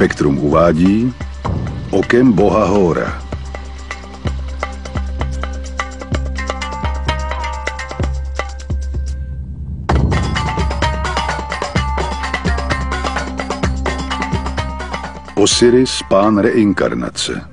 Spektrum uvádí Okem boha Hóra. Osiris, pán reinkarnace.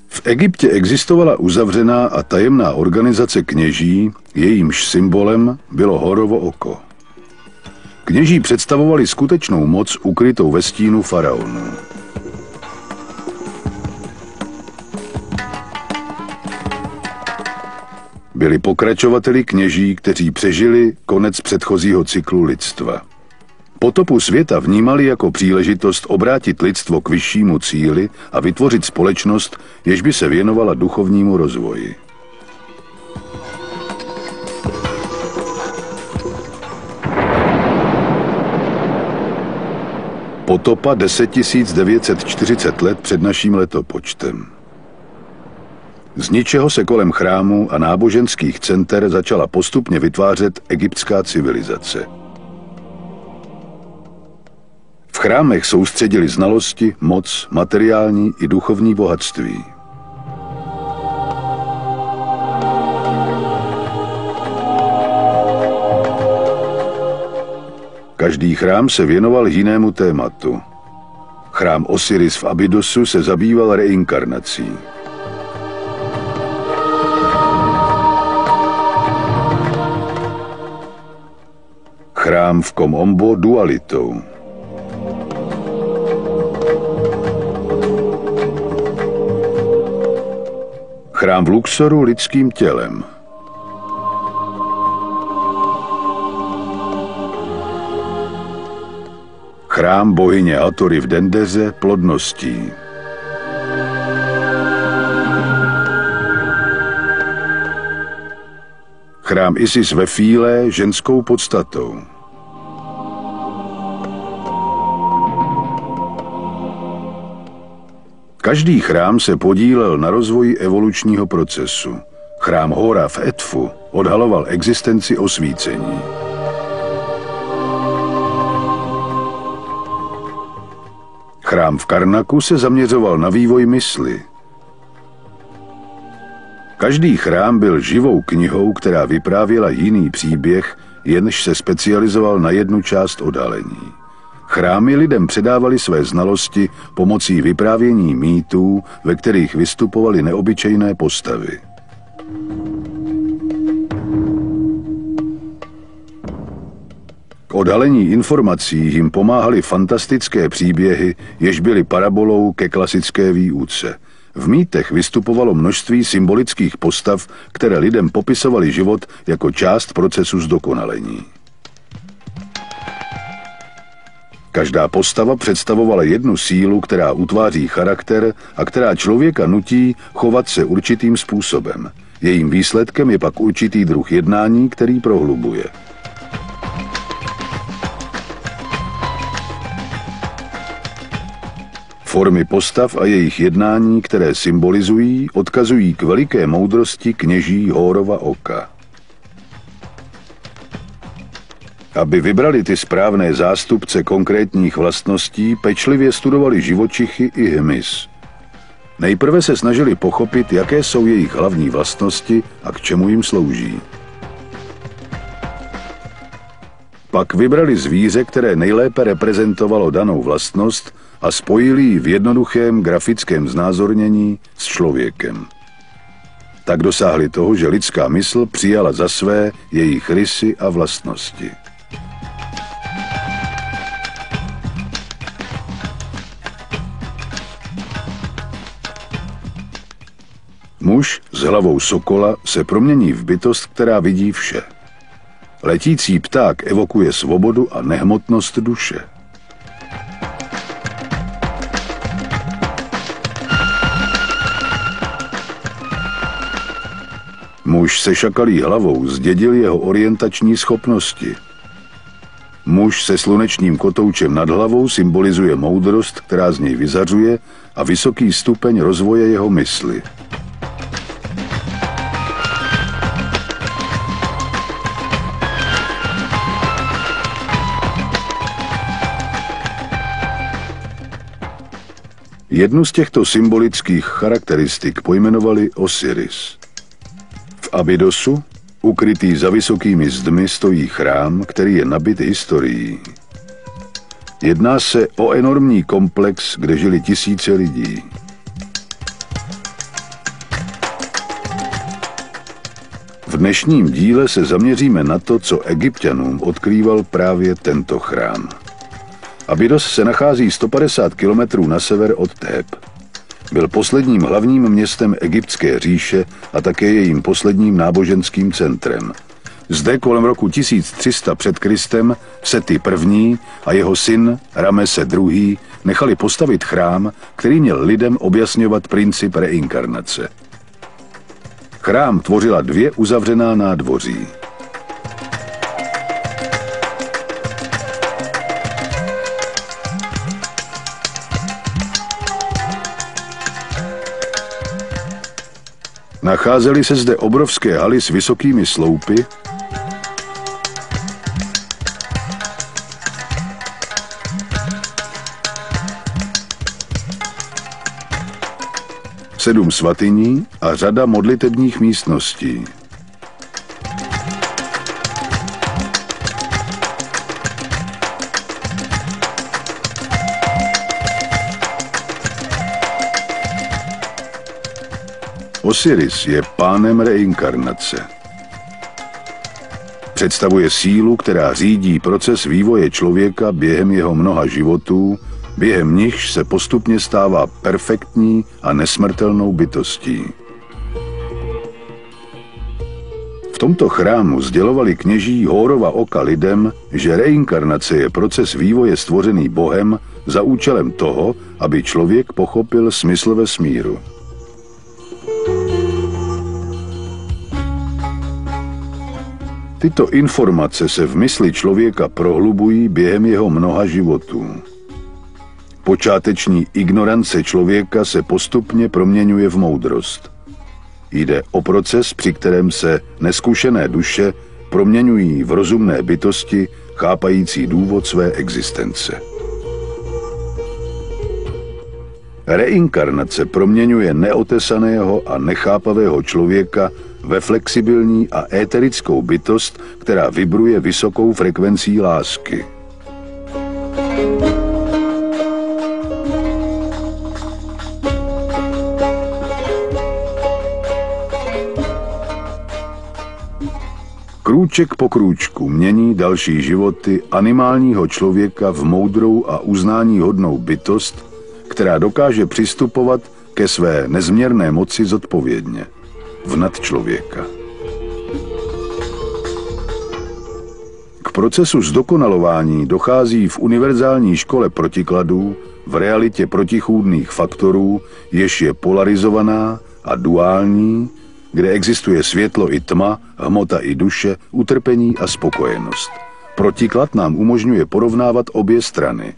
V Egyptě existovala uzavřená a tajemná organizace kněží, jejímž symbolem bylo Hórovo oko. Kněží představovali skutečnou moc ukrytou ve stínu faraonů. Byli pokračovateli kněží, kteří přežili konec předchozího cyklu lidstva. Potopu světa vnímali jako příležitost obrátit lidstvo k vyššímu cíli a vytvořit společnost, jež by se věnovala duchovnímu rozvoji. Potopa 10 940 let před naším letopočtem. Z ničeho se kolem chrámů a náboženských center začala postupně vytvářet egyptská civilizace. V chrámech soustředili znalosti, moc, materiální i duchovní bohatství. Každý chrám se věnoval jinému tématu. Chrám Osiris v Abydosu se zabýval reinkarnací. Chrám v Kom-Ombo dualitou. Chrám v Luxoru lidským tělem. Chrám bohyně Hatory v Dendeze plodností. Chrám Isis ve Fíle ženskou podstatou. Každý chrám se podílel na rozvoji evolučního procesu. Chrám Hóra v Edfu odhaloval existenci osvícení. Chrám v Karnaku se zaměřoval na vývoj mysli. Každý chrám byl živou knihou, která vyprávěla jiný příběh, jenž se specializoval na jednu část odhalení. Chrámy lidem předávali své znalosti pomocí vyprávění mýtů, ve kterých vystupovaly neobyčejné postavy. K odhalení informací jim pomáhaly fantastické příběhy, jež byly parabolou ke klasické výuce. V mýtech vystupovalo množství symbolických postav, které lidem popisovaly život jako část procesu zdokonalení. Každá postava představovala jednu sílu, která utváří charakter a která člověka nutí chovat se určitým způsobem. Jejím výsledkem je pak určitý druh jednání, který prohlubuje. Formy postav a jejich jednání, které symbolizují, odkazují k veliké moudrosti kněží Hórova oka. Aby vybrali ty správné zástupce konkrétních vlastností, pečlivě studovali živočichy i hmyz. Nejprve se snažili pochopit, jaké jsou jejich hlavní vlastnosti a k čemu jim slouží. Pak vybrali zvíře, které nejlépe reprezentovalo danou vlastnost a spojili ji v jednoduchém grafickém znázornění s člověkem. Tak dosáhli toho, že lidská mysl přijala za své jejich rysy a vlastnosti. Muž s hlavou sokola se promění v bytost, která vidí vše. Letící pták evokuje svobodu a nehmotnost duše. Muž se šakalí hlavou zdědil jeho orientační schopnosti. Muž se slunečním kotoučem nad hlavou symbolizuje moudrost, která z něj vyzařuje, a vysoký stupeň rozvoje jeho mysli. Jednu z těchto symbolických charakteristik pojmenovali Osiris. V Abydosu, ukrytý za vysokými zdmi, stojí chrám, který je nabit historií. Jedná se o enormní komplex, kde žili tisíce lidí. V dnešním díle se zaměříme na to, co Egypťanům odkrýval právě tento chrám. Abydos se nachází 150 kilometrů na sever od Thép. Byl posledním hlavním městem egyptské říše a také jejím posledním náboženským centrem. Zde kolem roku 1300 před Kristem Seti I. A jeho syn Ramese II. Nechali postavit chrám, který měl lidem objasňovat princip reinkarnace. Chrám tvořila 2 uzavřená nádvoří. Nacházely se zde obrovské haly s vysokými sloupy, sedm svatyní a řada modlitebních místností. Osiris je pánem reinkarnace. Představuje sílu, která řídí proces vývoje člověka během jeho mnoha životů, během nichž se postupně stává perfektní a nesmrtelnou bytostí. V tomto chrámu sdělovali kněží Hórova oka lidem, že reinkarnace je proces vývoje stvořený Bohem za účelem toho, aby člověk pochopil smysl vesmíru. Tyto informace se v mysli člověka prohlubují během jeho mnoha životů. Počáteční ignorance člověka se postupně proměňuje v moudrost. Jde o proces, při kterém se neskušené duše proměňují v rozumné bytosti, chápající důvod své existence. Reinkarnace proměňuje neotesaného a nechápavého člověka ve flexibilní a éterickou bytost, která vibruje vysokou frekvencí lásky. Krůček po krůčku mění další životy animálního člověka v moudrou a uznáníhodnou bytost, která dokáže přistupovat ke své nezměrné moci zodpovědně, v nadčlověka. K procesu zdokonalování dochází v univerzální škole protikladů, v realitě protichůdných faktorů, jež je polarizovaná a duální, kde existuje světlo i tma, hmota i duše, utrpení a spokojenost. Protiklad nám umožňuje porovnávat obě strany.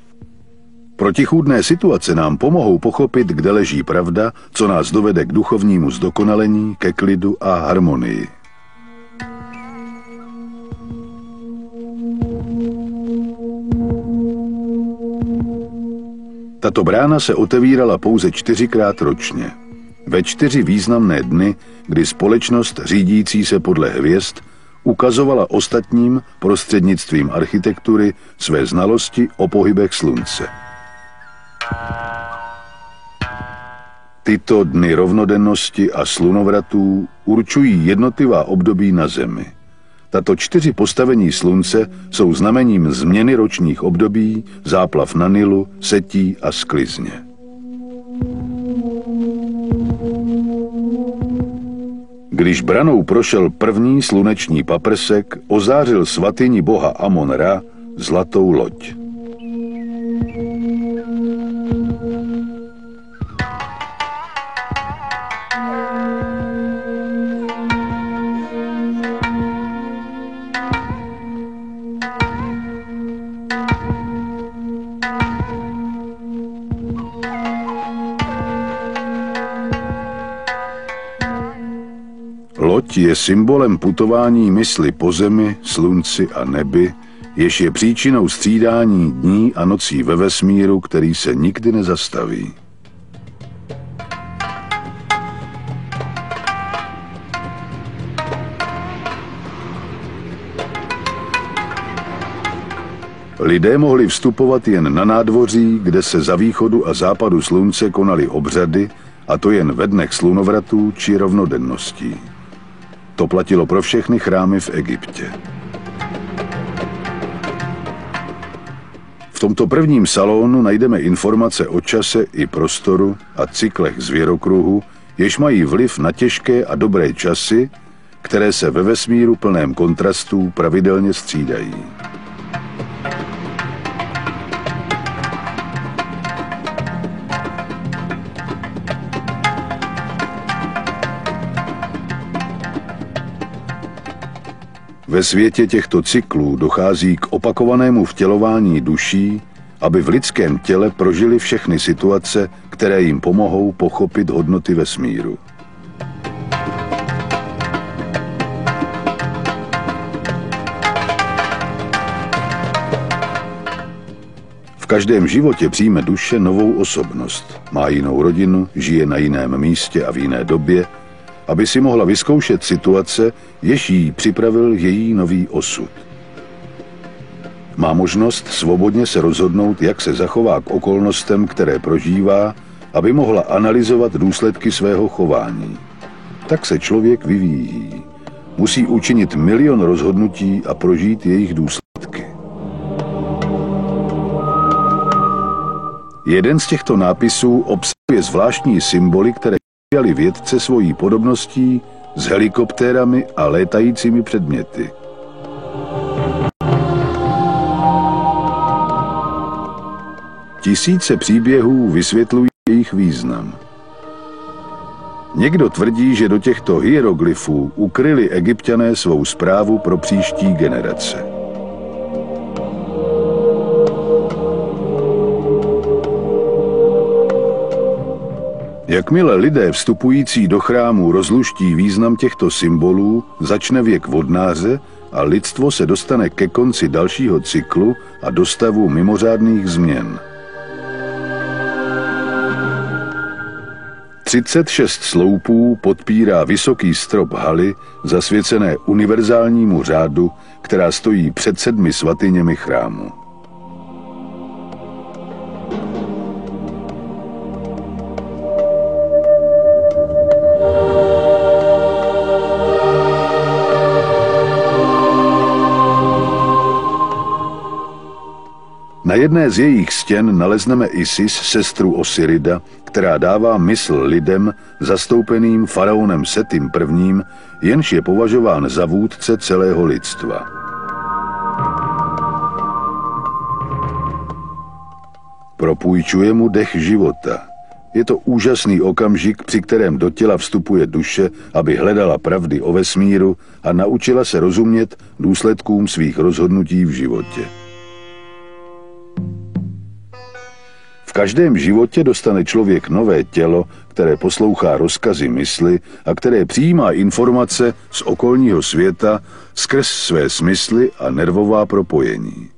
Protichůdné situace nám pomohou pochopit, kde leží pravda, co nás dovede k duchovnímu zdokonalení, ke klidu a harmonii. Tato brána se otevírala pouze 4krát ročně. Ve 4 významné dny, kdy společnost řídící se podle hvězd ukazovala ostatním prostřednictvím architektury své znalosti o pohybech slunce. Tyto dny rovnodennosti a slunovratů určují jednotlivá období na Zemi. Tato 4 postavení slunce jsou znamením změny ročních období, záplav na Nilu, setí a sklizně. Když branou prošel první sluneční paprsek, ozářil svatyni boha Amon-Ra zlatou loď. Loď je symbolem putování mysli po zemi, slunci a nebi, jež je příčinou střídání dní a nocí ve vesmíru, který se nikdy nezastaví. Lidé mohli vstupovat jen na nádvoří, kde se za východu a západu slunce konaly obřady, a to jen ve dnech slunovratů či rovnodenností. To platilo pro všechny chrámy v Egyptě. V tomto prvním salonu najdeme informace o čase i prostoru a cyklech zvěrokruhu, jež mají vliv na těžké a dobré časy, které se ve vesmíru plném kontrastů pravidelně střídají. Ve světě těchto cyklů dochází k opakovanému vtělování duší, aby v lidském těle prožili všechny situace, které jim pomohou pochopit hodnoty vesmíru. V každém životě přijme duše novou osobnost, má jinou rodinu, žije na jiném místě a v jiné době, aby si mohla vyzkoušet situace, jež jí připravil její nový osud. Má možnost svobodně se rozhodnout, jak se zachová k okolnostem, které prožívá, aby mohla analyzovat důsledky svého chování. Tak se člověk vyvíjí. Musí učinit milion rozhodnutí a prožít jejich důsledky. Jeden z těchto nápisů obsahuje zvláštní symboly, které přijali vědce svojí podobností s helikoptérami a létajícími předměty. Tisíce příběhů vysvětlují jejich význam. Někdo tvrdí, že do těchto hieroglyfů ukryli Egypťané svou správu pro příští generace. Jakmile lidé vstupující do chrámu rozluští význam těchto symbolů, začne věk vodnáře a lidstvo se dostane ke konci dalšího cyklu a do stavu mimořádných změn. 36 sloupů podpírá vysoký strop haly zasvěcené univerzálnímu řádu, která stojí před 7 svatyněmi chrámu. Na jedné z jejich stěn nalezneme Isis, sestru Osirida, která dává mysl lidem zastoupeným faraonem Setim I., jenž je považován za vůdce celého lidstva. Propůjčuje mu dech života. Je to úžasný okamžik, při kterém do těla vstupuje duše, aby hledala pravdy o vesmíru a naučila se rozumět důsledkům svých rozhodnutí v životě. V každém životě dostane člověk nové tělo, které poslouchá rozkazy mysli a které přijímá informace z okolního světa skrz své smysly a nervová propojení.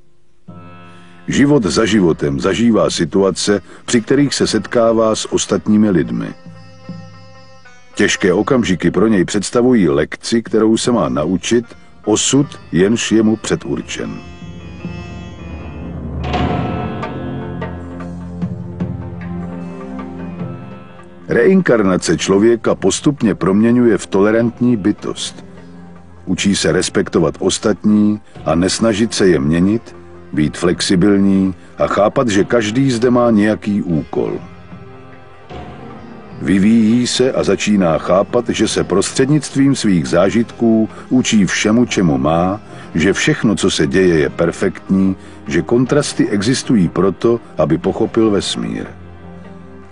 Život za životem zažívá situace, při kterých se setkává s ostatními lidmi. Těžké okamžiky pro něj představují lekci, kterou se má naučit, osud, jenž je mu předurčen. Reinkarnace člověka postupně proměňuje v tolerantní bytost. Učí se respektovat ostatní a nesnažit se je měnit, být flexibilní a chápat, že každý zde má nějaký úkol. Vyvíjí se a začíná chápat, že se prostřednictvím svých zážitků učí všemu, čemu má, že všechno, co se děje, je perfektní, že kontrasty existují proto, aby pochopil vesmír.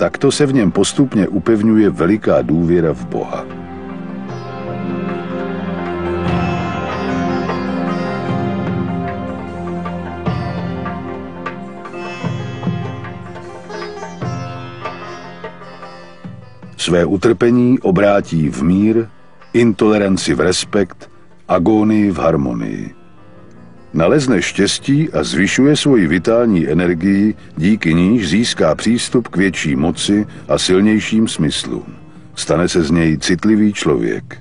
Takto se v něm postupně upevňuje veliká důvěra v Boha. Své utrpení obrátí v mír intoleranci v respekt, agónii v harmonii. Nalezne štěstí a zvyšuje svoji vitální energii, díky níž získá přístup k větší moci a silnějším smyslům. Stane se z něj citlivý člověk.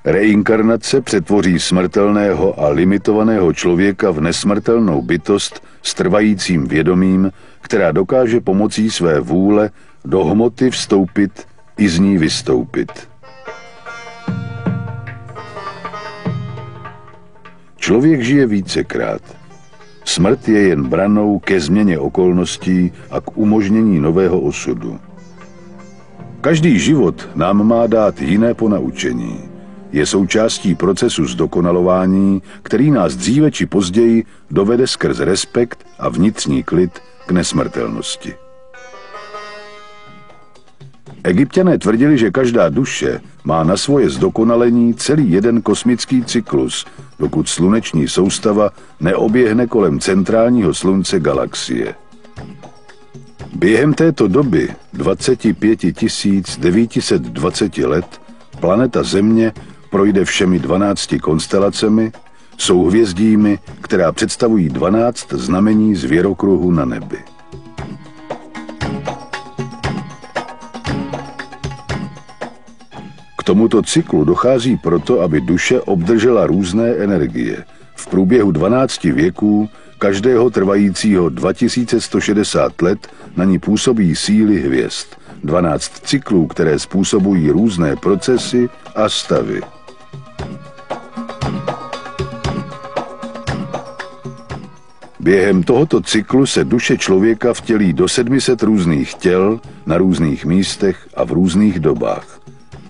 Reinkarnace přetvoří smrtelného a limitovaného člověka v nesmrtelnou bytost s trvajícím vědomím, která dokáže pomocí své vůle do hmoty vstoupit i z ní vystoupit. Člověk žije vícekrát. Smrt je jen branou ke změně okolností a k umožnění nového osudu. Každý život nám má dát jiné ponaučení. Je součástí procesu zdokonalování, který nás dříve či později dovede skrz respekt a vnitřní klid k nesmrtelnosti. Egypťané tvrdili, že každá duše má na svoje zdokonalení celý jeden kosmický cyklus, dokud sluneční soustava neoběhne kolem centrálního slunce galaxie. Během této doby 25 920 let planeta Země projde všemi 12 konstelacemi, souhvězdími, která představují 12 znamení zvěrokruhu na nebi. K tomuto cyklu dochází proto, aby duše obdržela různé energie. V průběhu 12 věků, každého trvajícího 2160 let, na ní působí síly hvězd. 12 cyklů, které způsobují různé procesy a stavy. Během tohoto cyklu se duše člověka vtělí do 700 různých těl na různých místech a v různých dobách.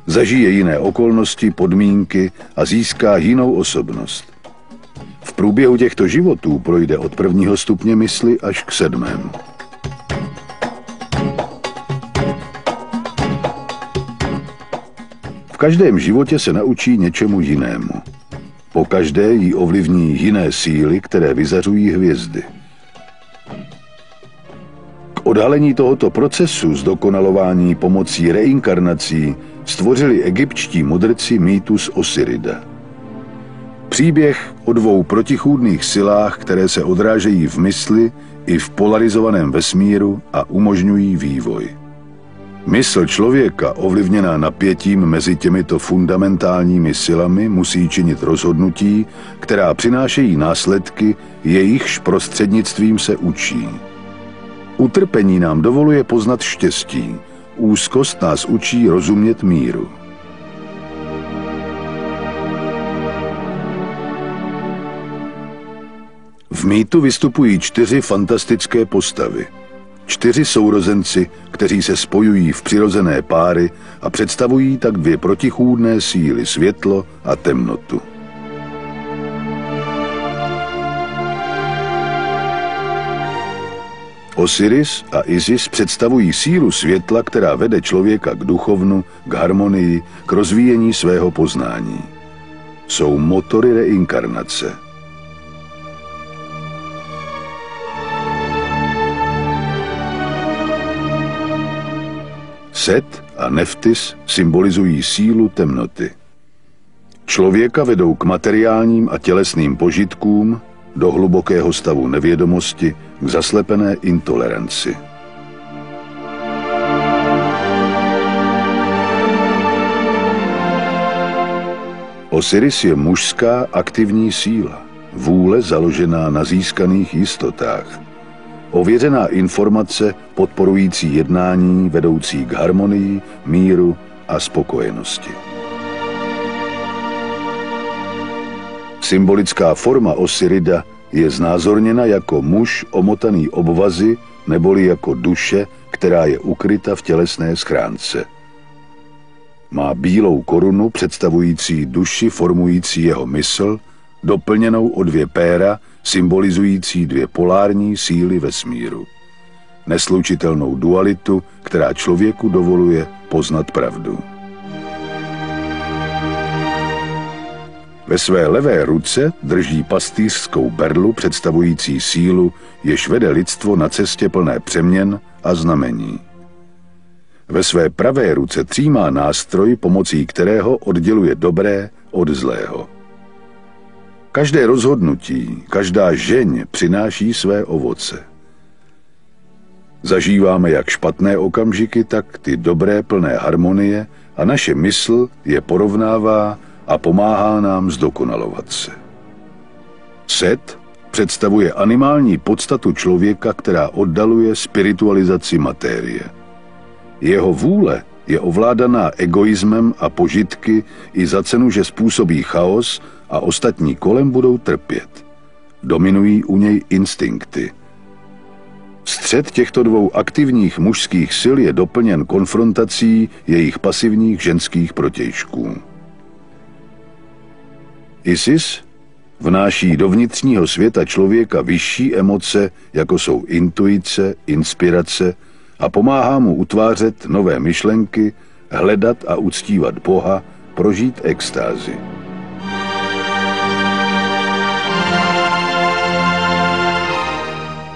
Zažije jiné okolnosti, podmínky a získá jinou osobnost. V průběhu těchto životů projde od 1. stupně mysli až k 7. V každém životě se naučí něčemu jinému. Po každé jí ovlivní jiné síly, které vyzařují hvězdy. K odhalení tohoto procesu zdokonalování pomocí reinkarnací stvořili egyptští mudrci mýtus Osirida. Příběh o dvou protichůdných silách, které se odrážejí v mysli i v polarizovaném vesmíru a umožňují vývoj. Mysl člověka, ovlivněná napětím mezi těmito fundamentálními silami, musí činit rozhodnutí, která přinášejí následky, jejichž prostřednictvím se učí. Utrpení nám dovoluje poznat štěstí, úzkost nás učí rozumět míru. V mýtu vystupují 4 fantastické postavy. 4 sourozenci, kteří se spojují v přirozené páry a představují tak 2 protichůdné síly, světlo a temnotu. Osiris a Isis představují sílu světla, která vede člověka k duchovnu, k harmonii, k rozvíjení svého poznání. Jsou motory reinkarnace. Set a Neftis symbolizují sílu temnoty. Člověka vedou k materiálním a tělesným požitkům, do hlubokého stavu nevědomosti, k zaslepené intoleranci. Osiris je mužská aktivní síla, vůle založená na získaných jistotách. Ověřená informace podporující jednání vedoucí k harmonii, míru a spokojenosti. Symbolická forma Osirida je znázorněna jako muž omotaný obvazy neboli jako duše, která je ukryta v tělesné schránce. Má bílou korunu představující duši formující jeho mysl, doplněnou o 2 péra, symbolizující 2 polární síly vesmíru. Neslučitelnou dualitu, která člověku dovoluje poznat pravdu. Ve své levé ruce drží pastýřskou berlu představující sílu, jež vede lidstvo na cestě plné přeměn a znamení. Ve své pravé ruce třímá nástroj, pomocí kterého odděluje dobré od zlého. Každé rozhodnutí, každá žeň přináší své ovoce. Zažíváme jak špatné okamžiky, tak ty dobré plné harmonie a naše mysl je porovnává a pomáhá nám zdokonalovat se. Set představuje animální podstatu člověka, která oddaluje spiritualizaci matérie. Jeho vůle je ovládaná egoismem a požitky i za cenu, že způsobí chaos a ostatní kolem budou trpět. Dominují u něj instinkty. Střet těchto dvou aktivních mužských sil je doplněn konfrontací jejich pasivních ženských protějšků. Isis vnáší do vnitřního světa člověka vyšší emoce, jako jsou intuice, inspirace, a pomáhá mu utvářet nové myšlenky, hledat a uctívat Boha, prožít extázi.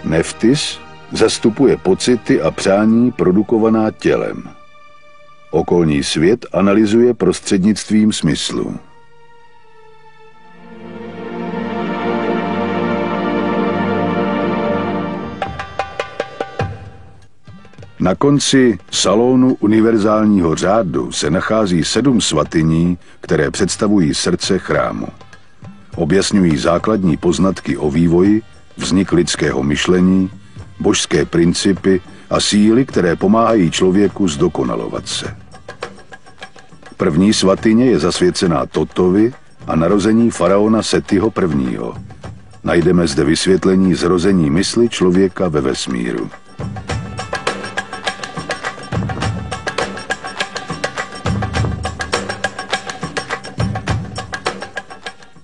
Neftis zastupuje pocity a přání produkovaná tělem. Okolní svět analyzuje prostřednictvím smyslu. Na konci salonu univerzálního řádu se nachází 7 svatyní, které představují srdce chrámu. Objasňují základní poznatky o vývoji, vznik lidského myšlení, božské principy a síly, které pomáhají člověku zdokonalovat se. První svatyně je zasvěcená Totovi a narození faraona Setiho I. Najdeme zde vysvětlení zrození mysli člověka ve vesmíru.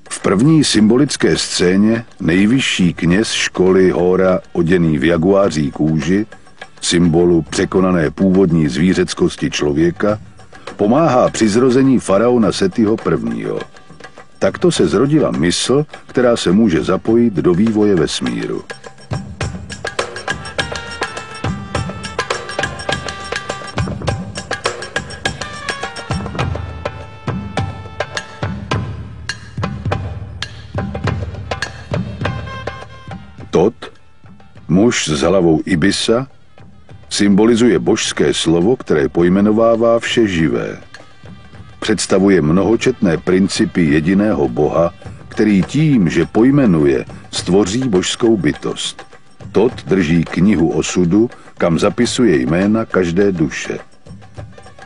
V první symbolické scéně nejvyšší kněz školy Hora, oděný v jaguáří kůži, symbolu překonané původní zvířeckosti člověka, pomáhá při zrození faraona Setiho I. Takto se zrodila mysl, která se může zapojit do vývoje vesmíru. Tot, muž s hlavou ibisa, symbolizuje božské slovo, které pojmenovává vše živé. Představuje mnohočetné principy jediného Boha, který tím, že pojmenuje, stvoří božskou bytost. Tot drží knihu osudu, kam zapisuje jména každé duše.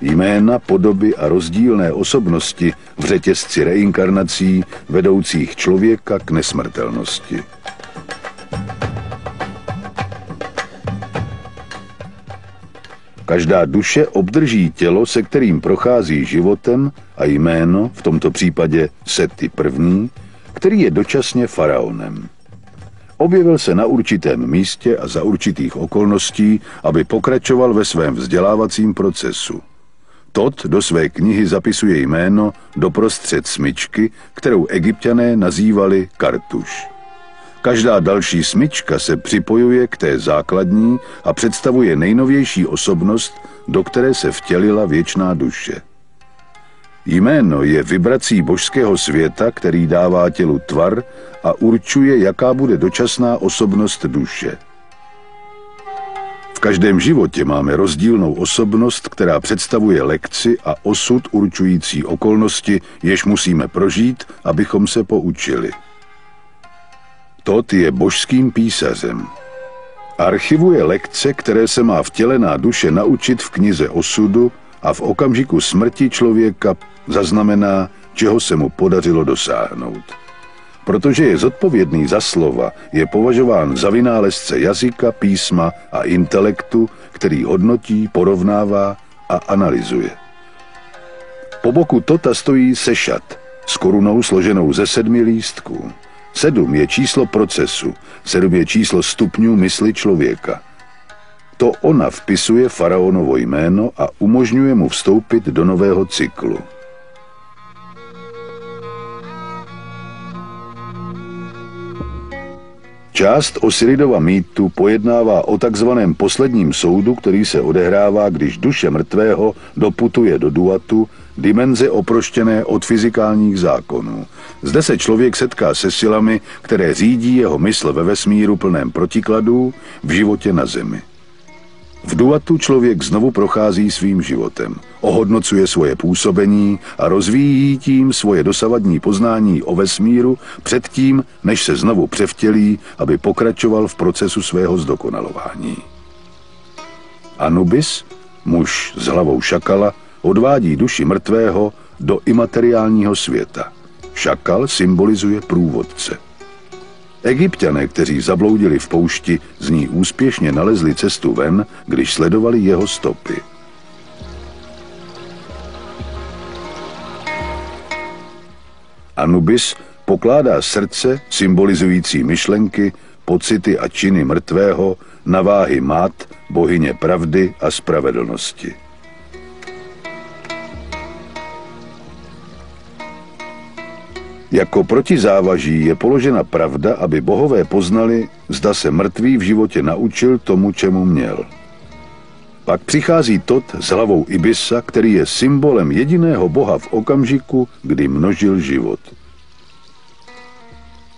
Jména, podoby a rozdílné osobnosti v řetězci reinkarnací vedoucích člověka k nesmrtelnosti. Každá duše obdrží tělo, se kterým prochází životem, a jméno, v tomto případě Seti I., který je dočasně faraonem. Objevil se na určitém místě a za určitých okolností, aby pokračoval ve svém vzdělávacím procesu. Tot do své knihy zapisuje jméno doprostřed smyčky, kterou Egypťané nazývali Kartuš. Každá další smyčka se připojuje k té základní a představuje nejnovější osobnost, do které se vtělila věčná duše. Jméno je vibrací božského světa, který dává tělu tvar a určuje, jaká bude dočasná osobnost duše. V každém životě máme rozdílnou osobnost, která představuje lekci a osud určující okolnosti, jež musíme prožít, abychom se poučili. Tot je božským písařem. Archivuje lekce, které se má vtělená duše naučit v knize osudu a v okamžiku smrti člověka zaznamená, čeho se mu podařilo dosáhnout. Protože je zodpovědný za slova, je považován za vynálezce jazyka, písma a intelektu, který hodnotí, porovnává a analyzuje. Po boku Tota stojí Sešat s korunou složenou ze 7 lístků. 7 je číslo procesu, 7 je číslo stupňů mysli člověka. To ona vpisuje faraonovo jméno a umožňuje mu vstoupit do nového cyklu. Část Osiridova mýtu pojednává o takzvaném posledním soudu, který se odehrává, když duše mrtvého doputuje do duatu, dimenze oproštěné od fyzikálních zákonů. Zde se člověk setká se silami, které řídí jeho mysl ve vesmíru plném protikladů v životě na zemi. V duatu člověk znovu prochází svým životem, ohodnocuje svoje působení a rozvíjí tím svoje dosavadní poznání o vesmíru předtím, než se znovu převtělí, aby pokračoval v procesu svého zdokonalování. Anubis, muž s hlavou šakala, odvádí duši mrtvého do imateriálního světa. Šakal symbolizuje průvodce. Egypťané, kteří zabloudili v poušti, z ní úspěšně nalezli cestu ven, když sledovali jeho stopy. Anubis pokládá srdce, symbolizující myšlenky, pocity a činy mrtvého, na váhy Mát, bohyně pravdy a spravedlnosti. Jako protizávaží je položena pravda, aby bohové poznali, zda se mrtvý v životě naučil tomu, čemu měl. Pak přichází Tot s hlavou Ibisa, který je symbolem jediného boha v okamžiku, kdy množil život.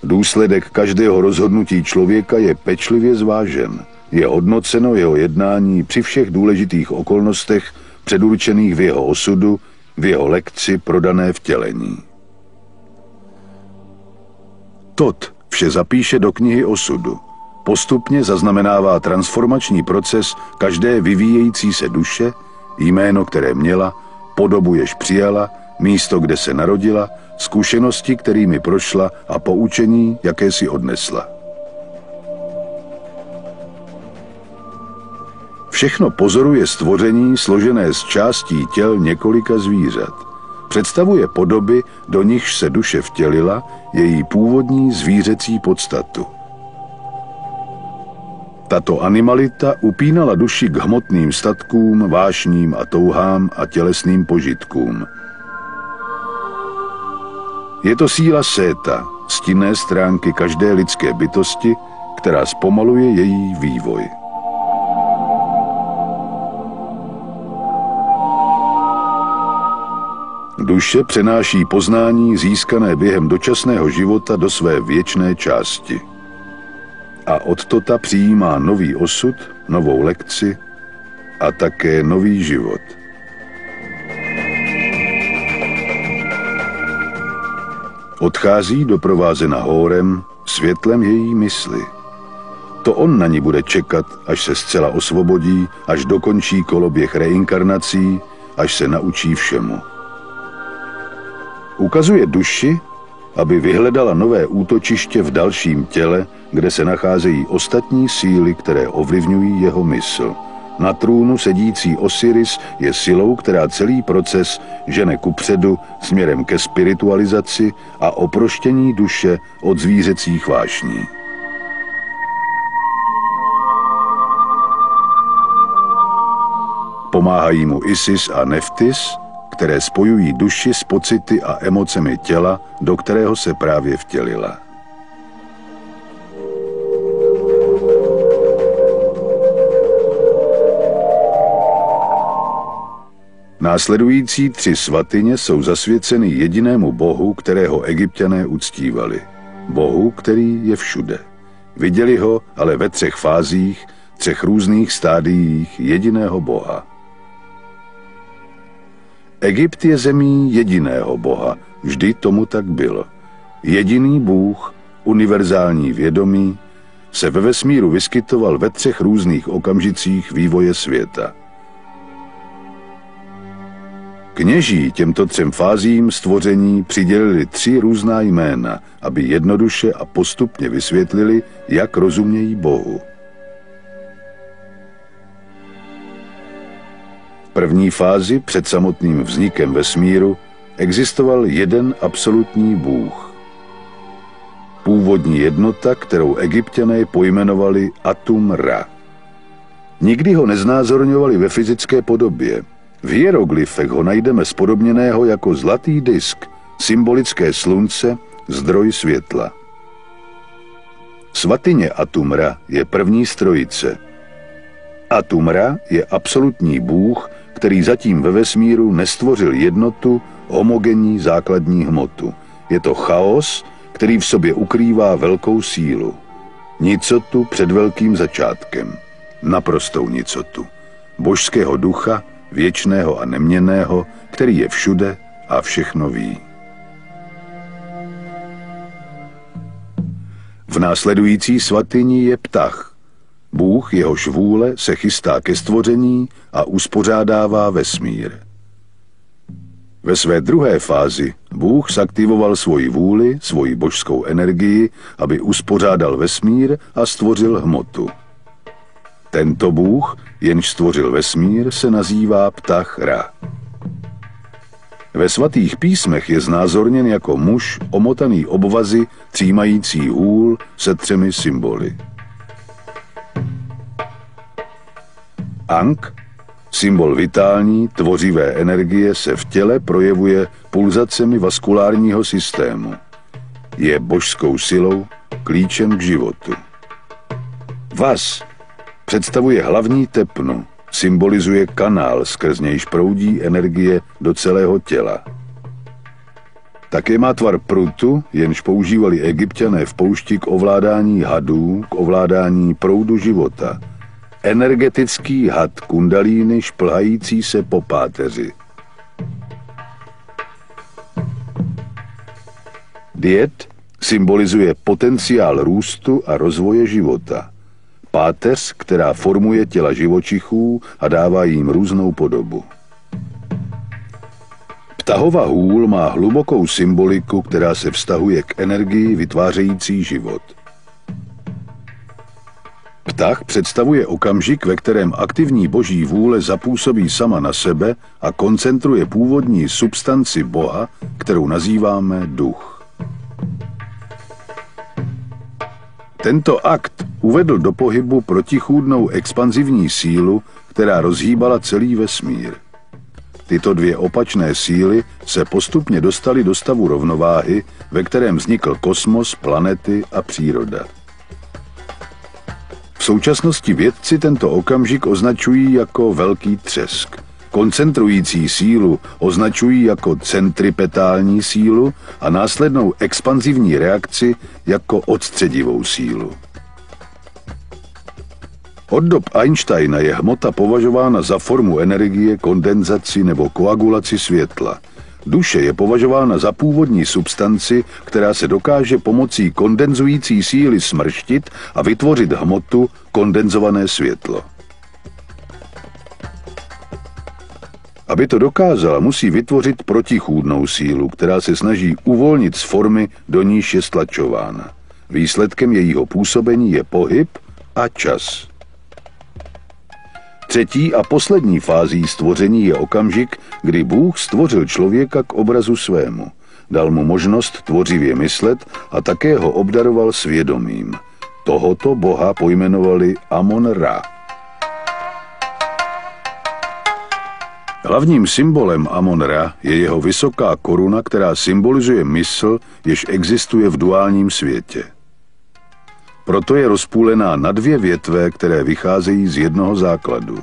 Důsledek každého rozhodnutí člověka je pečlivě zvážen. Je hodnoceno jeho jednání při všech důležitých okolnostech předurčených v jeho osudu, v jeho lekci prodané vtělení. Tot vše zapíše do knihy osudu. Postupně zaznamenává transformační proces každé vyvíjející se duše, jméno, které měla, podobu, jež přijala, místo, kde se narodila, zkušenosti, kterými prošla a poučení, jaké si odnesla. Všechno pozoruje stvoření složené z částí těl několika zvířat. Představuje podoby, do nichž se duše vtělila, její původní zvířecí podstatu. Tato animalita upínala duši k hmotným statkům, vášním a touhám a tělesným požitkům. Je to síla Séta, stinné stránky každé lidské bytosti, která zpomaluje její vývoj. Duše přenáší poznání získané během dočasného života do své věčné části. A od Tota přijímá nový osud, novou lekci a také nový život. Odchází doprovázena Hórem, světlem její mysli. To on na ní bude čekat, až se zcela osvobodí, až dokončí koloběh reinkarnací, až se naučí všemu. Ukazuje duši, aby vyhledala nové útočiště v dalším těle, kde se nacházejí ostatní síly, které ovlivňují jeho mysl. Na trůnu sedící Osiris je silou, která celý proces žene kupředu směrem ke spiritualizaci a oproštění duše od zvířecích vášní. Pomáhají mu Isis a Neftis, které spojují duši s pocity a emocemi těla, do kterého se právě vtělila. Následující 3 svatyně jsou zasvěceny jedinému bohu, kterého Egypťané uctívali. Bohu, který je všude. Viděli ho ale ve 3 fázích, 3 různých stádiích jediného boha. Egypt je zemí jediného boha, vždy tomu tak bylo. Jediný Bůh, univerzální vědomí, se ve vesmíru vyskytoval ve 3 různých okamžicích vývoje světa. Kněží těmto 3 fázím stvoření přidělili 3 různá jména, aby jednoduše a postupně vysvětlili, jak rozumějí Bohu. V první fázi, před samotným vznikem vesmíru, existoval jeden absolutní Bůh. Původní jednota, kterou Egypťané pojmenovali Atum-Ra. Nikdy ho neznázorňovali ve fyzické podobě. V hieroglyfech ho najdeme spodobněného jako zlatý disk, symbolické slunce, zdroj světla. Svatyně Atumra je první z trojice. Atumra je absolutní bůh, který zatím ve vesmíru nestvořil jednotu, homogenní základní hmotu. Je to chaos, který v sobě ukrývá velkou sílu. Nicotu před velkým začátkem. Naprostou nicotu. Božského ducha, věčného a neměnného, který je všude a všechno ví. V následující svatyni je Ptah. Bůh, jehož vůle se chystá ke stvoření a uspořádává vesmír. Ve své druhé fázi Bůh zaktivoval svoji vůli, svoji božskou energii, aby uspořádal vesmír a stvořil hmotu. Tento Bůh, jenž stvořil vesmír, se nazývá Ptah Ra. Ve svatých písmech je znázorněn jako muž omotaný obvazy, třímající hůl se 3 symboly. Ankh, symbol vitální, tvořivé energie, se v těle projevuje pulzacemi vaskulárního systému. Je božskou silou, klíčem k životu. Vas představuje hlavní tepnu, symbolizuje kanál, skrz nějž proudí energie do celého těla. Také má tvar prutu, jenž používali Egypťané v poušti k ovládání hadů, k ovládání proudu života. Energetický had kundalíny šplhající se po páteři. Diet symbolizuje potenciál růstu a rozvoje života. Páteř, která formuje těla živočichů a dává jim různou podobu. Ptahova hůl má hlubokou symboliku, která se vztahuje k energii vytvářející život. Ptah představuje okamžik, ve kterém aktivní boží vůle zapůsobí sama na sebe a koncentruje původní substanci Boha, kterou nazýváme duch. Tento akt uvedl do pohybu protichůdnou expanzivní sílu, která rozhýbala celý vesmír. Tyto dvě opačné síly se postupně dostaly do stavu rovnováhy, ve kterém vznikl kosmos, planety a příroda. V současnosti vědci tento okamžik označují jako velký třesk. Koncentrující sílu označují jako centripetální sílu a následnou expanzivní reakci jako odstředivou sílu. Od dob Einsteina je hmota považována za formu energie, kondenzaci nebo koagulaci světla. Duše je považována za původní substanci, která se dokáže pomocí kondenzující síly smrštit a vytvořit hmotu, kondenzované světlo. Aby to dokázala, musí vytvořit protichůdnou sílu, která se snaží uvolnit z formy, do níž je stlačována. Výsledkem jejího působení je pohyb a čas. Třetí a poslední fází stvoření je okamžik, kdy Bůh stvořil člověka k obrazu svému. Dal mu možnost tvořivě myslet a také ho obdaroval svědomím. Tohoto Boha pojmenovali Amon-Ra. Hlavním symbolem Amon-Ra je jeho vysoká koruna, která symbolizuje mysl, jež existuje v duálním světě. Proto je rozpůlená na 2 větve, které vycházejí z jednoho základu.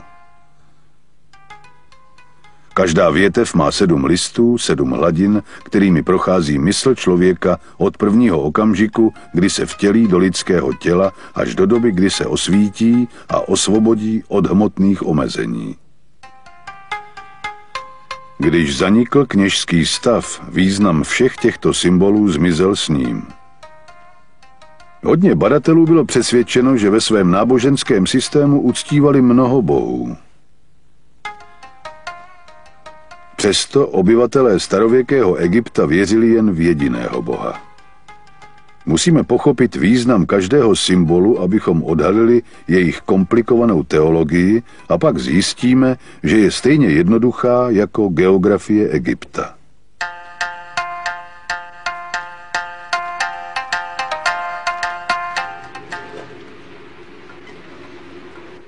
Každá větev má 7 listů, 7 hladin, kterými prochází mysl člověka od prvního okamžiku, kdy se vtělí do lidského těla, až do doby, kdy se osvítí a osvobodí od hmotných omezení. Když zanikl kněžský stav, význam všech těchto symbolů zmizel s ním. Hodně badatelů bylo přesvědčeno, že ve svém náboženském systému uctívali mnoho bohů. Přesto obyvatelé starověkého Egypta věřili jen v jediného boha. Musíme pochopit význam každého symbolu, abychom odhalili jejich komplikovanou teologii, a pak zjistíme, že je stejně jednoduchá jako geografie Egypta.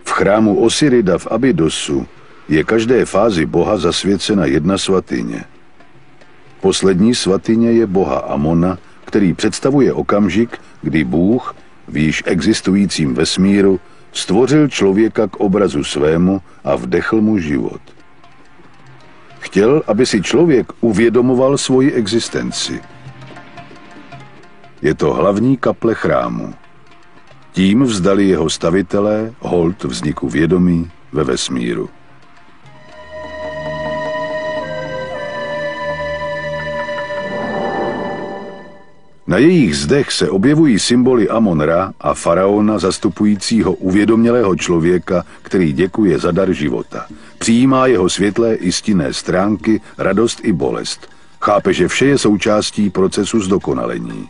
V chrámu Osirida v Abydosu je každé fázi boha zasvěcena jedna svatyně. Poslední svatyně je boha Amona, který představuje okamžik, kdy Bůh v již existujícím vesmíru stvořil člověka k obrazu svému a vdechl mu život. Chtěl, aby si člověk uvědomoval svoji existenci. Je to hlavní kaple chrámu. Tím vzdali jeho stavitelé hold vzniku vědomí ve vesmíru. Na jejich zdech se objevují symboly Amon-Ra a faraona zastupujícího uvědomělého člověka, který děkuje za dar života. Přijímá jeho světlé i stinné stránky, radost i bolest. Chápe, že vše je součástí procesu zdokonalení.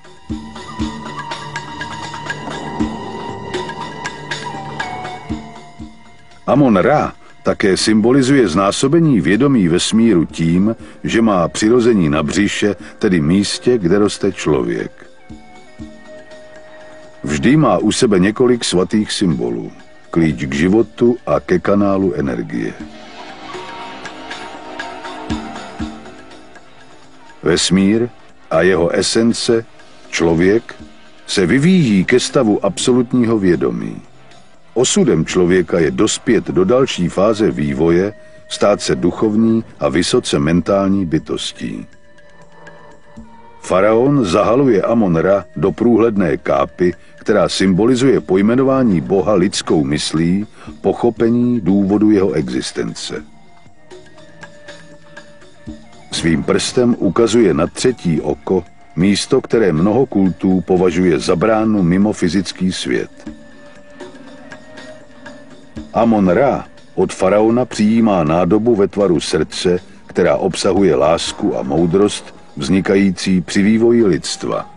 Amon-Ra také symbolizuje znásobení vědomí vesmíru tím, že má přirození na břiše, tedy místě, kde roste člověk. Vždy má u sebe několik svatých symbolů, klíč k životu a ke kanálu energie. Vesmír a jeho esence, člověk, se vyvíjí ke stavu absolutního vědomí. Osudem člověka je dospět do další fáze vývoje, stát se duchovní a vysoce mentální bytostí. Faraon zahaluje Amon-Ra do průhledné kápy, která symbolizuje pojmenování Boha lidskou myslí, pochopení důvodu jeho existence. Svým prstem ukazuje na třetí oko, místo, které mnoho kultů považuje za bránu mimo fyzický svět. Amon-Ra od faraona přijímá nádobu ve tvaru srdce, která obsahuje lásku a moudrost vznikající při vývoji lidstva.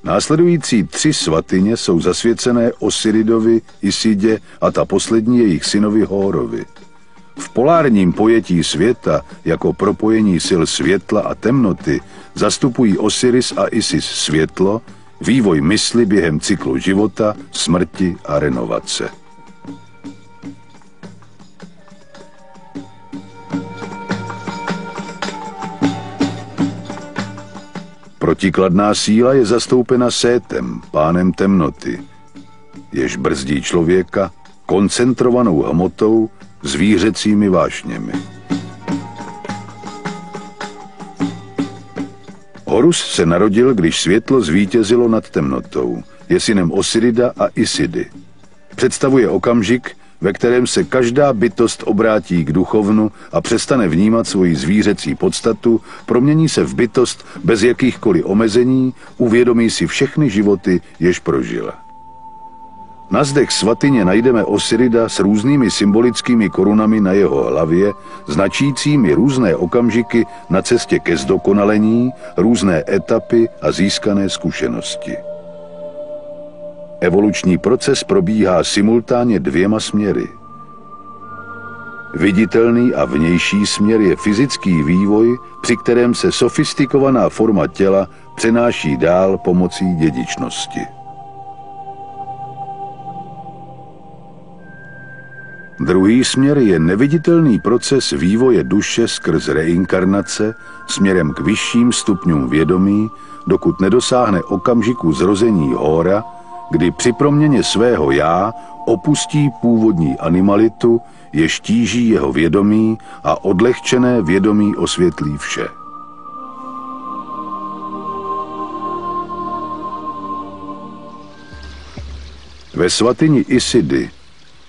Následující 3 svatyně jsou zasvěcené Osiridovi, Isidě a ta poslední jejich synovi Hórovi. V polárním pojetí světa jako propojení sil světla a temnoty zastupují Osiris a Isis světlo, vývoj mysli během cyklu života, smrti a renovace. Protikladná síla je zastoupena Sétem, pánem temnoty, jež brzdí člověka koncentrovanou hmotou, zvířecími vášněmi. Horus se narodil, když světlo zvítězilo nad temnotou. Je synem Osirida a Isidy. Představuje okamžik, ve kterém se každá bytost obrátí k duchovnu a přestane vnímat svoji zvířecí podstatu, promění se v bytost bez jakýchkoliv omezení, uvědomí si všechny životy, jež prožila. Na zdech svatyně najdeme Osirida s různými symbolickými korunami na jeho hlavě, značícími různé okamžiky na cestě ke zdokonalení, různé etapy a získané zkušenosti. Evoluční proces probíhá simultánně 2 směry. Viditelný a vnější směr je fyzický vývoj, při kterém se sofistikovaná forma těla přenáší dál pomocí dědičnosti. Druhý směr je neviditelný proces vývoje duše skrz reinkarnace směrem k vyšším stupňům vědomí, dokud nedosáhne okamžiku zrození Hóra, kdy při proměně svého já opustí původní animalitu, jež tíží jeho vědomí a odlehčené vědomí osvětlí vše. Ve svatyni Isidy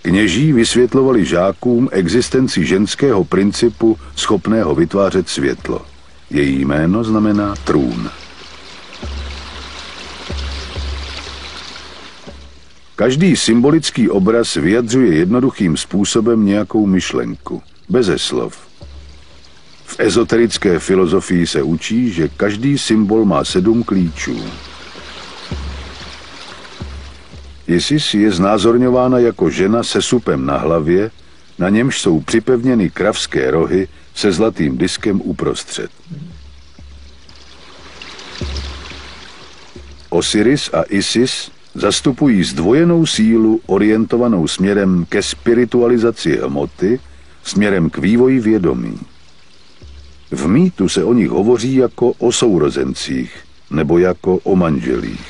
kněží vysvětlovali žákům existenci ženského principu schopného vytvářet světlo. Její jméno znamená trůn. Každý symbolický obraz vyjadřuje jednoduchým způsobem nějakou myšlenku, beze slov. V ezoterické filozofii se učí, že každý symbol má 7 klíčů. Isis je znázorňována jako žena se supem na hlavě, na němž jsou připevněny kravské rohy se zlatým diskem uprostřed. Osiris a Isis zastupují zdvojenou sílu orientovanou směrem ke spiritualizaci hmoty, směrem k vývoji vědomí. V mýtu se o nich hovoří jako o sourozencích nebo jako o manželích.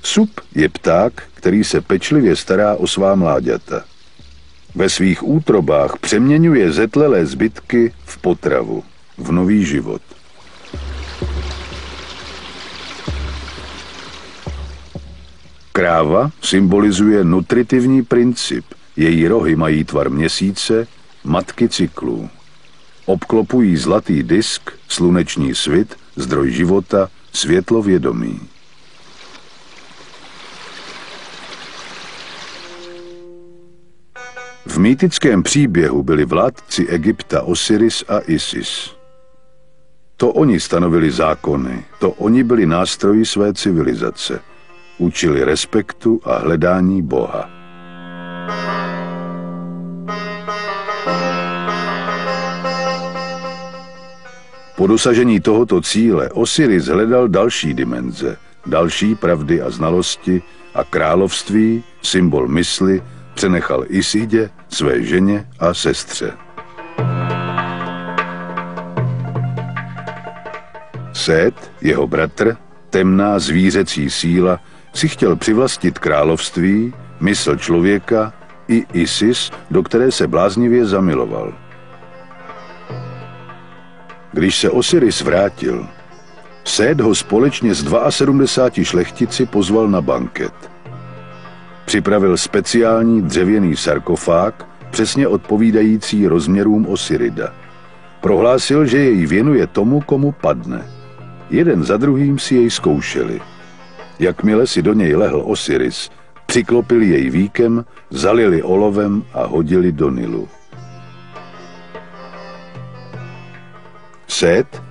Sup je pták, který se pečlivě stará o svá mláďata. Ve svých útrobách přeměňuje zetlelé zbytky v potravu, v nový život. Kráva symbolizuje nutritivní princip. Její rohy mají tvar měsíce, matky cyklů. Obklopují zlatý disk, sluneční svit, zdroj života, světlo vědomí. V mýtickém příběhu byli vládci Egypta Osiris a Isis. To oni stanovili zákony, to oni byli nástroji své civilizace. Učili respektu a hledání Boha. Po dosažení tohoto cíle Osiris hledal další dimenze, další pravdy a znalosti a království, symbol mysli, přenechal Isidě, své ženě a sestře. Sét, jeho bratr, temná zvířecí síla, si chtěl přivlastnit království, mysl člověka i Isis, do které se bláznivě zamiloval. Když se Osiris vrátil, Sét ho společně s 72 šlechtici pozval na banket. Připravil speciální dřevěný sarkofág, přesně odpovídající rozměrům Osirida. Prohlásil, že jej věnuje tomu, komu padne. Jeden za druhým si jej zkoušeli. Jakmile si do něj lehl Osiris, přiklopili jej víkem, zalili olovem a hodili do Nilu. Sét,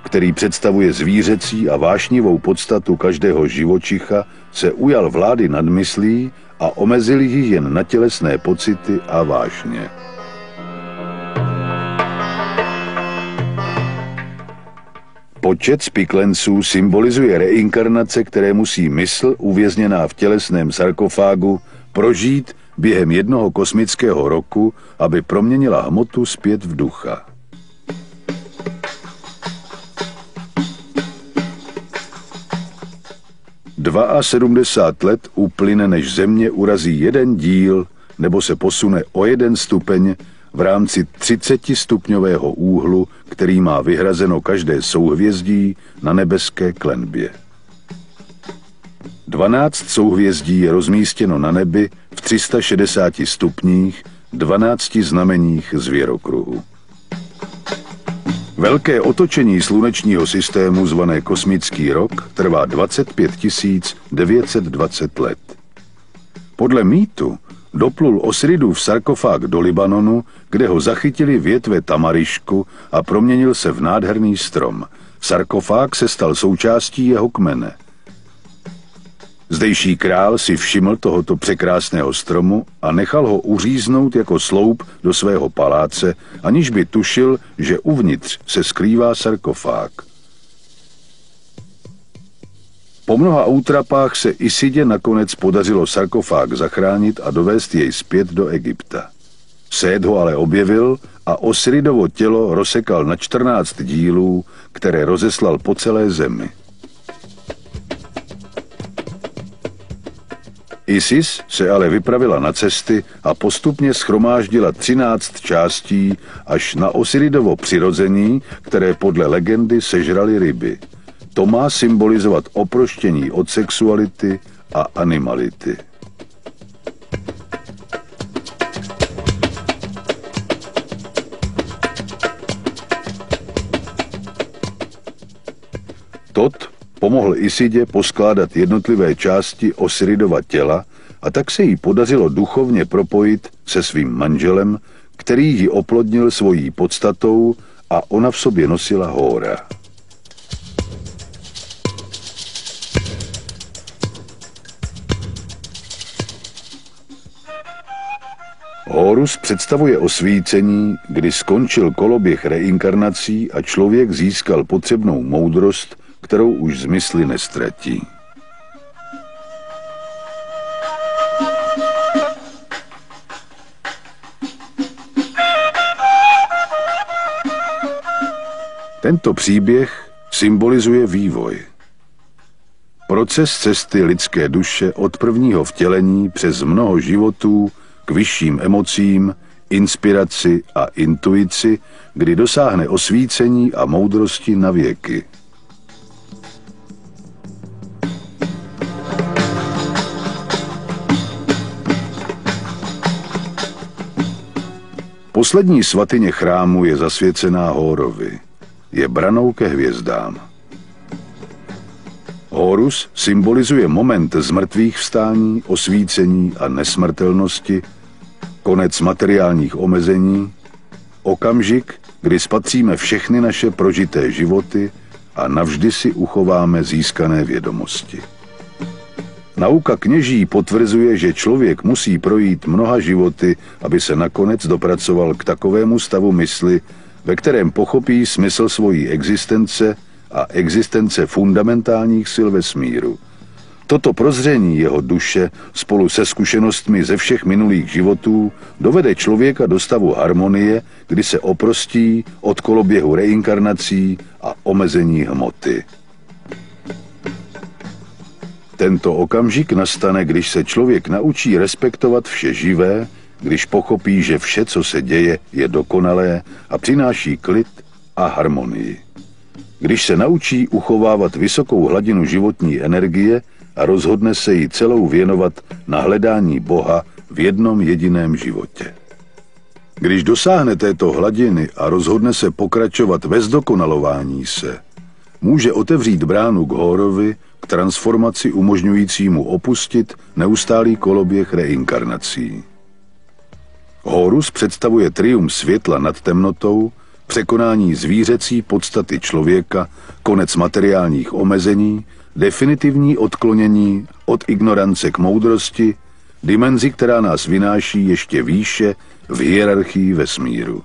který představuje zvířecí a vášnivou podstatu každého živočicha, se ujal vlády nad myslí a omezil ji jen na tělesné pocity a vášně. Počet spiklenců symbolizuje reinkarnace, které musí mysl, uvězněná v tělesném sarkofágu, prožít během jednoho kosmického roku, aby proměnila hmotu zpět v ducha. Dva 70 let uplyne, než Země urazí jeden díl nebo se posune o 1 stupeň v rámci 30stupňového úhlu, který má vyhrazeno každé souhvězdí na nebeské klenbě. 12 souhvězdí je rozmístěno na nebi v 360 stupních, 12 znameních zvěrokruhu. Velké otočení slunečního systému zvané kosmický rok trvá 25 920 let. Podle mýtu doplul Osiridův sarkofág do Libanonu, kde ho zachytili větve tamarišku a proměnil se v nádherný strom. Sarkofág se stal součástí jeho kmene. Zdejší král si všiml tohoto překrásného stromu a nechal ho uříznout jako sloup do svého paláce, aniž by tušil, že uvnitř se skrývá sarkofág. Po mnoha útrapách se Isidě nakonec podařilo sarkofág zachránit a dovést jej zpět do Egypta. Sét ho ale objevil a Osiridovo tělo rozsekal na 14 dílů, které rozeslal po celé zemi. Isis se ale vypravila na cesty a postupně shromáždila 13 částí až na Osiridovo přirození, které podle legendy sežrali ryby. To má symbolizovat oproštění od sexuality a animality. Tot pomohl Isidě poskládat jednotlivé části Osiridova těla a tak se jí podařilo duchovně propojit se svým manželem, který ji oplodnil svojí podstatou a ona v sobě nosila Hóra. Horus představuje osvícení, kdy skončil koloběh reinkarnací a člověk získal potřebnou moudrost, kterou už z mysli nestratí. Tento příběh symbolizuje vývoj. Proces cesty lidské duše od prvního vtělení přes mnoho životů k vyšším emocím, inspiraci a intuici, kdy dosáhne osvícení a moudrosti na věky. Poslední svatyně chrámu je zasvěcená Hórovi. Je branou ke hvězdám. Horus symbolizuje moment zmrtvých vstání, osvícení a nesmrtelnosti, konec materiálních omezení, okamžik, kdy spatříme všechny naše prožité životy a navždy si uchováme získané vědomosti. Nauka kněží potvrzuje, že člověk musí projít mnoha životy, aby se nakonec dopracoval k takovému stavu mysli, ve kterém pochopí smysl svojí existence a existence fundamentálních sil vesmíru. Toto prozření jeho duše spolu se zkušenostmi ze všech minulých životů dovede člověka do stavu harmonie, kdy se oprostí od koloběhu reinkarnací a omezení hmoty. Tento okamžik nastane, když se člověk naučí respektovat vše živé, když pochopí, že vše, co se děje, je dokonalé a přináší klid a harmonii. Když se naučí uchovávat vysokou hladinu životní energie a rozhodne se jí celou věnovat na hledání Boha v jednom jediném životě. Když dosáhne této hladiny a rozhodne se pokračovat ve zdokonalování se, může otevřít bránu k Hórovi, k transformaci umožňujícímu opustit neustálý koloběh reinkarnací. Horus představuje triumf světla nad temnotou, překonání zvířecí podstaty člověka, konec materiálních omezení, definitivní odklonění od ignorance k moudrosti, dimenzi, která nás vynáší ještě výše v hierarchii vesmíru.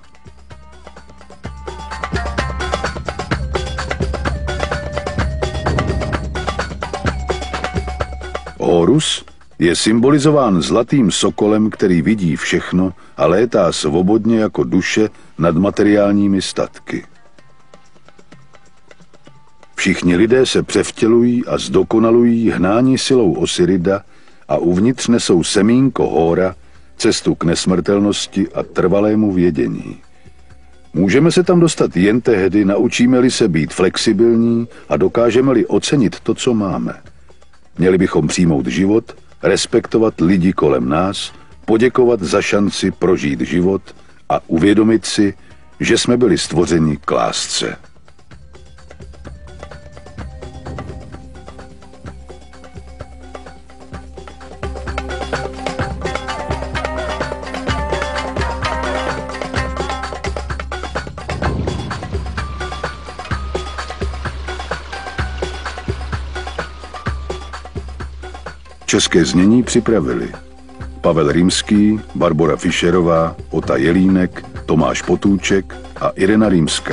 Horus je symbolizován zlatým sokolem, který vidí všechno a létá svobodně jako duše nad materiálními statky. Všichni lidé se převtělují a zdokonalují hnáni silou Osirida a uvnitř nesou semínko Hóra, cestu k nesmrtelnosti a trvalému vědění. Můžeme se tam dostat jen tehdy, naučíme-li se být flexibilní a dokážeme-li ocenit to, co máme. Měli bychom přijmout život, respektovat lidi kolem nás, poděkovat za šanci prožít život a uvědomit si, že jsme byli stvořeni k lásce. České znění připravili Pavel Rýmský, Barbora Fischerová, Ota Jelínek, Tomáš Potůček a Irena Rýmská.